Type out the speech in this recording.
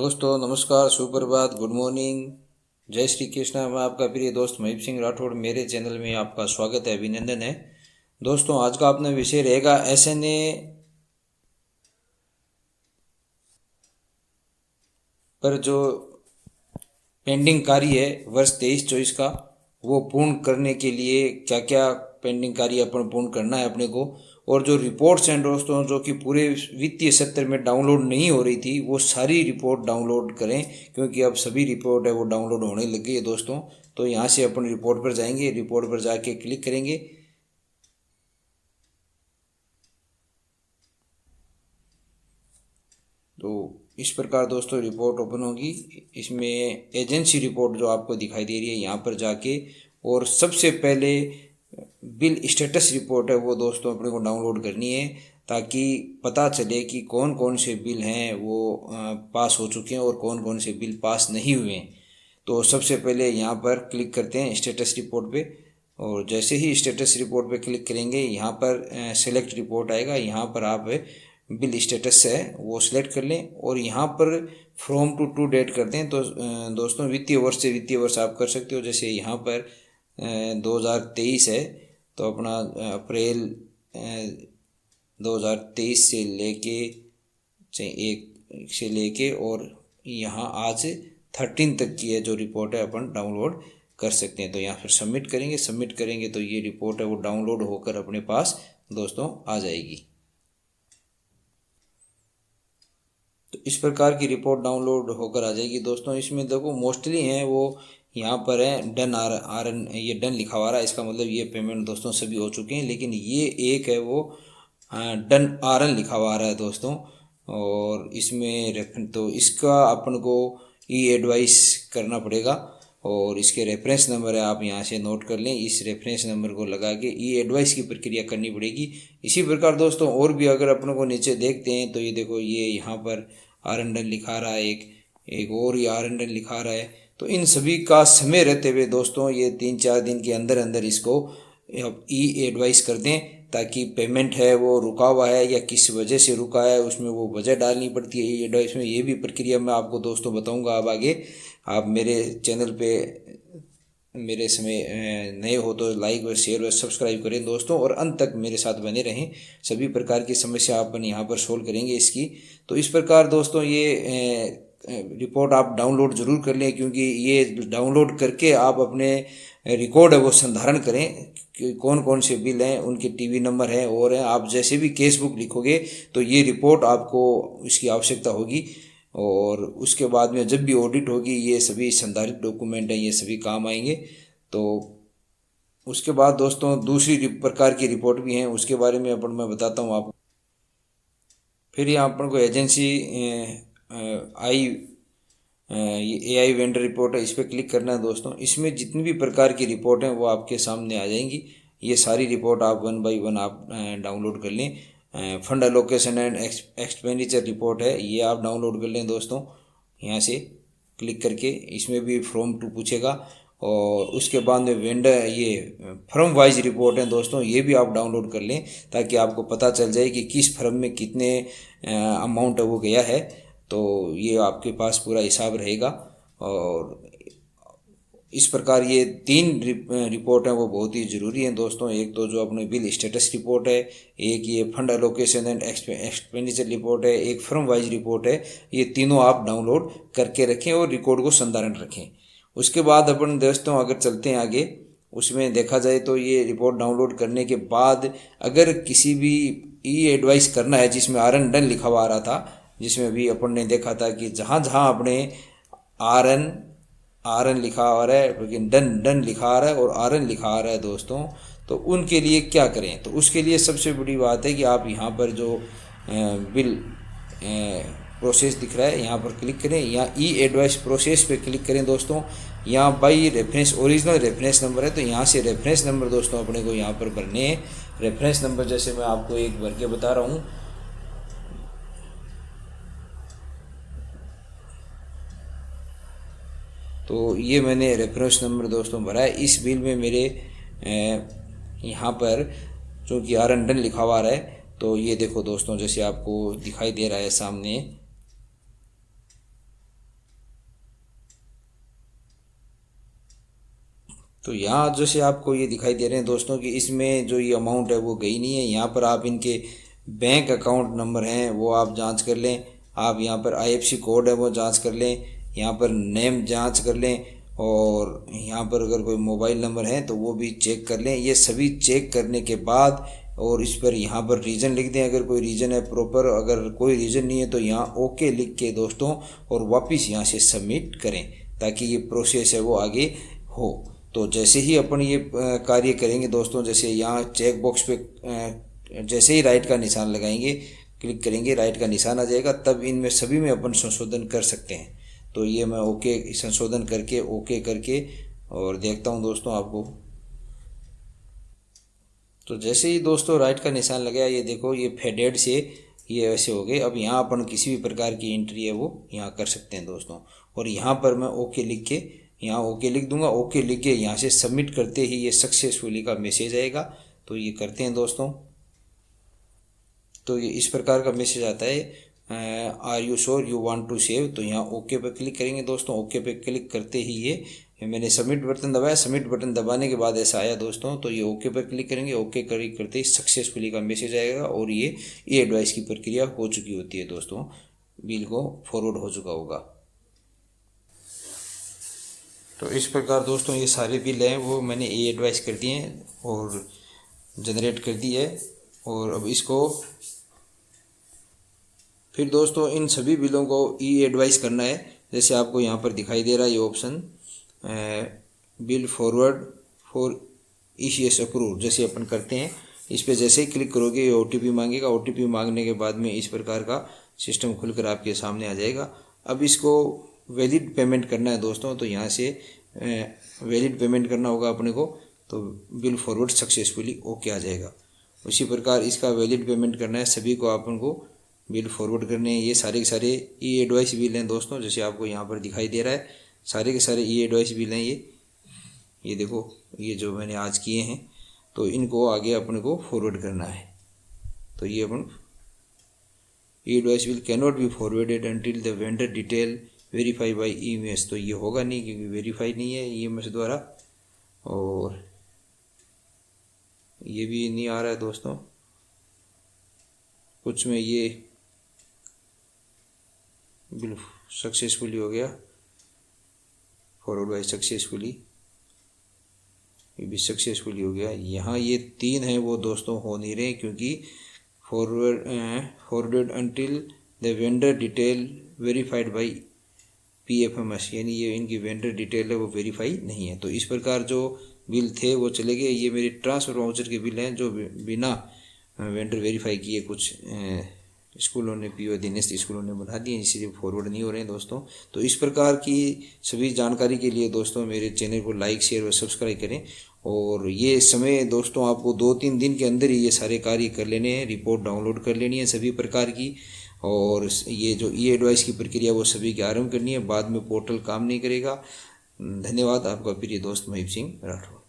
दोस्तों नमस्कार, सुप्रभात, गुड मॉर्निंग, जय श्री कृष्णा। मैं आपका प्रिय दोस्त महीप सिंह राठौड़, मेरे चैनल में आपका स्वागत है, अभिनंदन है। दोस्तों आज का अपना विषय रहेगा एसएनए पर जो पेंडिंग कार्य है वर्ष 23-24 का, वो पूर्ण करने के लिए क्या क्या पेंडिंग कार्य अपन पूर्ण करना है अपने को, और जो रिपोर्ट्स हैं दोस्तों जो कि पूरे वित्तीय सत्र में डाउनलोड नहीं हो रही थी, वो सारी रिपोर्ट डाउनलोड करें, क्योंकि अब सभी रिपोर्ट है वो डाउनलोड होने लग गई है दोस्तों। तो यहाँ से अपन रिपोर्ट पर जाएंगे, रिपोर्ट पर जाके क्लिक करेंगे तो इस प्रकार दोस्तों रिपोर्ट ओपन होगी। इसमें एजेंसी रिपोर्ट जो आपको दिखाई दे रही है यहाँ पर जाके, और सबसे पहले बिल स्टेटस रिपोर्ट है वो दोस्तों अपने को डाउनलोड करनी है, ताकि पता चले कि कौन कौन से बिल हैं वो पास हो चुके हैं और कौन कौन से बिल पास नहीं हुए हैं। तो सबसे पहले यहाँ पर क्लिक करते हैं स्टेटस रिपोर्ट पे, और जैसे ही स्टेटस रिपोर्ट पे क्लिक करेंगे यहाँ पर सेलेक्ट रिपोर्ट आएगा। यहाँ पर आप बिल स्टेटस है वो सिलेक्ट कर लें और यहाँ पर फ्रॉम टू डेट करते हैं। तो दोस्तों वित्तीय वर्ष से वित्तीय वर्ष आप कर सकते हो। जैसे यहाँ पर 2023 है तो अपना अप्रैल 2023 से लेके एक से लेके और यहाँ आज 13 तक की है जो रिपोर्ट है अपन डाउनलोड कर सकते हैं। तो यहाँ पर सबमिट करेंगे तो ये रिपोर्ट है वो डाउनलोड होकर अपने पास दोस्तों आ जाएगी। तो इस प्रकार की रिपोर्ट डाउनलोड होकर आ जाएगी दोस्तों। इसमें देखो मोस्टली हैं वो यहाँ पर है डन आर एन, ये डन लिखा हुआ है, इसका मतलब ये पेमेंट दोस्तों सभी हो चुके हैं। लेकिन ये एक है वो डन आर एन लिखा हुआ है दोस्तों, और इसमें तो इसका अपन को ई एडवाइस करना पड़ेगा, और इसके रेफरेंस नंबर है आप यहाँ से नोट कर लें। इस रेफरेंस नंबर को लगा के ई एडवाइस की प्रक्रिया करनी पड़ेगी। इसी प्रकार दोस्तों और भी अगर अपन को नीचे देखते हैं तो ये देखो, ये यहाँ पर आर एन डन लिखा रहा है, एक और ये आर एन डन लिखा रहा है। तो इन सभी का समय रहते हुए दोस्तों ये 3-4 दिन के अंदर अंदर इसको ई एडवाइस कर दें, ताकि पेमेंट है वो रुका हुआ है या किस वजह से रुका है उसमें वो वजह डालनी पड़ती है ई एडवाइस में। ये भी प्रक्रिया मैं आपको दोस्तों बताऊंगा अब आगे। आप मेरे चैनल पे मेरे समय नए हो तो लाइक और शेयर और सब्सक्राइब करें दोस्तों, और अंत तक मेरे साथ बने रहें। सभी प्रकार की समस्या अपन यहाँ पर सोल्व करेंगे इसकी। तो इस प्रकार दोस्तों ये रिपोर्ट आप डाउनलोड जरूर कर लें, क्योंकि ये डाउनलोड करके आप अपने रिकॉर्ड है वो संधारण करें कि कौन कौन से बिल हैं, उनके टीवी नंबर है और है। आप जैसे भी केस बुक लिखोगे तो ये रिपोर्ट आपको इसकी आवश्यकता होगी, और उसके बाद में जब भी ऑडिट होगी ये सभी संधारित डॉक्यूमेंट हैं, ये सभी काम आएंगे। तो उसके बाद दोस्तों दूसरी प्रकार की रिपोर्ट भी हैं, उसके बारे में अपन मैं बताता हूँ आपको। फिर यहाँ अपन को एजेंसी AI वेंडर रिपोर्ट है, इस पर क्लिक करना है दोस्तों। इसमें जितनी भी प्रकार की रिपोर्ट हैं वो आपके सामने आ जाएंगी। ये सारी रिपोर्ट आप 1 बाय 1 आप डाउनलोड कर लें। Fund allocation and expenditure report है, ये आप डाउनलोड कर लें दोस्तों यहाँ से क्लिक करके। इसमें भी फ्रॉम टू पूछेगा, और उसके बाद में वेंडर ये फर्म वाइज रिपोर्ट है दोस्तों, ये भी आप डाउनलोड कर लें, ताकि आपको पता चल जाए कि किस फर्म में कितने अमाउंट वो गया है। तो ये आपके पास पूरा हिसाब रहेगा। और इस प्रकार ये 3 रिपोर्ट हैं वो बहुत ही ज़रूरी हैं दोस्तों। एक तो जो अपने बिल स्टेटस रिपोर्ट है, एक ये fund allocation and expenditure report है, एक फर्म वाइज रिपोर्ट है। ये तीनों आप डाउनलोड करके रखें और रिकॉर्ड को संधारण रखें। उसके बाद अपन दोस्तों अगर चलते हैं आगे, उसमें देखा जाए तो ये रिपोर्ट डाउनलोड करने के बाद अगर किसी भी ई एडवाइस करना है, जिसमें आर एन डन लिखा हुआ आ रहा था, जिसमें भी अपन ने देखा था कि जहाँ जहाँ अपने आर एन लिखा आ रहा है, लेकिन डन लिखा आ रहा है और आर एन लिखा आ रहा है दोस्तों, तो उनके लिए क्या करें। तो उसके लिए सबसे बड़ी बात है कि आप यहाँ पर जो बिल प्रोसेस दिख रहा है यहाँ पर क्लिक करें। यहाँ ई एडवाइस प्रोसेस पे क्लिक करें दोस्तों। यहाँ by reference original reference number है, तो यहाँ से रेफरेंस नंबर दोस्तों अपने को यहाँ पर भरने हैं। रेफरेंस नंबर जैसे मैं आपको एक भर के बता रहा हूँ। तो ये मैंने रेफरेंस नंबर दोस्तों भरा है। इस बिल में मेरे यहाँ पर चूँकि आर एन डन लिखा हुआ है, तो ये देखो दोस्तों जैसे आपको दिखाई दे रहा है सामने, तो यहाँ जैसे आपको ये दिखाई दे रहे हैं दोस्तों कि इसमें जो ये अमाउंट है वो गई नहीं है। यहाँ पर आप इनके बैंक अकाउंट नंबर हैं वो आप जांच कर लें, आप यहाँ पर IFSC कोड है वो जांच कर लें, यहाँ पर नेम जांच कर लें, और यहाँ पर अगर कोई मोबाइल नंबर है तो वो भी चेक कर लें। ये सभी चेक करने के बाद और इस पर यहाँ पर रीज़न लिख दें अगर कोई रीज़न है प्रॉपर, अगर कोई रीज़न नहीं है तो यहाँ ओके लिख के दोस्तों और वापस यहाँ से सबमिट करें ताकि ये प्रोसेस है वो आगे हो। तो जैसे ही अपन ये कार्य करेंगे दोस्तों, जैसे यहाँ चेक बॉक्स पे जैसे ही राइट का निशान लगाएंगे, क्लिक करेंगे, राइट का निशान आ जाएगा, तब इनमें सभी में अपन संशोधन कर सकते हैं। तो ये मैं ओके संशोधन करके ओके करके और देखता हूँ दोस्तों आपको। तो जैसे ही दोस्तों राइट का निशान लगाया, ये देखो ये फेडेड से ये ऐसे हो गए। अब यहाँ अपन किसी भी प्रकार की एंट्री है वो यहाँ कर सकते हैं दोस्तों। और यहाँ पर मैं ओके लिख के यहाँ ओके लिख दूंगा। ओके लिख के यहाँ से सबमिट करते ही ये सक्सेसफुली का मैसेज आएगा। तो ये करते हैं दोस्तों। तो ये इस प्रकार का मैसेज आता है, are you sure you want to save. तो यहाँ ओके पे क्लिक करेंगे दोस्तों। ओके पे क्लिक करते ही ये मैंने सबमिट बटन दबाया। सबमिट बटन दबाने के बाद ऐसा आया दोस्तों। तो ये ओके पर क्लिक करेंगे। ओके क्लिक करते ही सक्सेसफुली का मैसेज आएगा और ये एडवाइस की प्रक्रिया हो चुकी होती है दोस्तों, बिल को फॉरवर्ड हो चुका होगा। तो इस प्रकार दोस्तों ये सारे बिल हैं वो मैंने एडवाइस कर दिए हैं और जनरेट कर दी है। और अब इसको फिर दोस्तों इन सभी बिलों को एडवाइस करना है। जैसे आपको यहाँ पर दिखाई दे रहा है ये option bill forward for ECS approve, जैसे अपन करते हैं इस पर जैसे ही क्लिक करोगे ये OTP मांगेगा। OTP मांगने के बाद में इस प्रकार का सिस्टम खुलकर आपके सामने आ जाएगा। अब इसको वैलिड पेमेंट करना है दोस्तों। तो यहाँ से वैलिड पेमेंट करना होगा अपने को। तो बिल फॉरवर्ड सक्सेसफुली ओके आ जाएगा। उसी प्रकार इसका वैलिड पेमेंट करना है। सभी को अपन को बिल फॉरवर्ड करने हैं। ये सारे के सारे एडवाइस बिल हैं दोस्तों, जैसे आपको यहाँ पर दिखाई दे रहा है। सारे के सारे एडवाइस बिल हैं ये देखो ये जो मैंने आज किए हैं। तो इनको आगे अपने को फॉरवर्ड करना है। तो ये अपन advice bill can not be forwarded until the vendor detail verify by EMS। तो ये होगा नहीं क्योंकि वेरीफाई नहीं है EMS द्वारा। और ये भी नहीं आ रहा है दोस्तों। कुछ में ये बिल सक्सेसफुली हो गया, फॉरवर्ड बाई सक्सेसफुली, ये भी सक्सेसफुली हो गया। यहाँ ये 3 है वो दोस्तों हो नहीं रहे क्योंकि forwarded until the vendor detail verified by PFMS, यानी ये इनकी वेंडर डिटेल है वो वेरीफाई नहीं है। तो इस प्रकार जो बिल थे वो चले गए। ये मेरे ट्रांसफर वाउचर के बिल हैं जो बिना वेंडर वेरीफाई किए कुछ स्कूलों ने PO अधीनस्थ स्कूलों ने बना दिए, इसीलिए फॉरवर्ड नहीं हो रहे हैं दोस्तों। तो इस प्रकार की सभी जानकारी के लिए दोस्तों मेरे चैनल को लाइक शेयर और सब्सक्राइब करें। और ये समय दोस्तों आपको 2-3 दिन के अंदर ही ये सारे कार्य कर लेने हैं, रिपोर्ट डाउनलोड कर लेनी है सभी प्रकार की। और ये जो एडवाइस की प्रक्रिया वो सभी की आरंभ करनी है, बाद में पोर्टल काम नहीं करेगा। धन्यवाद। आपका प्रिय दोस्त महीप सिंह राठौर।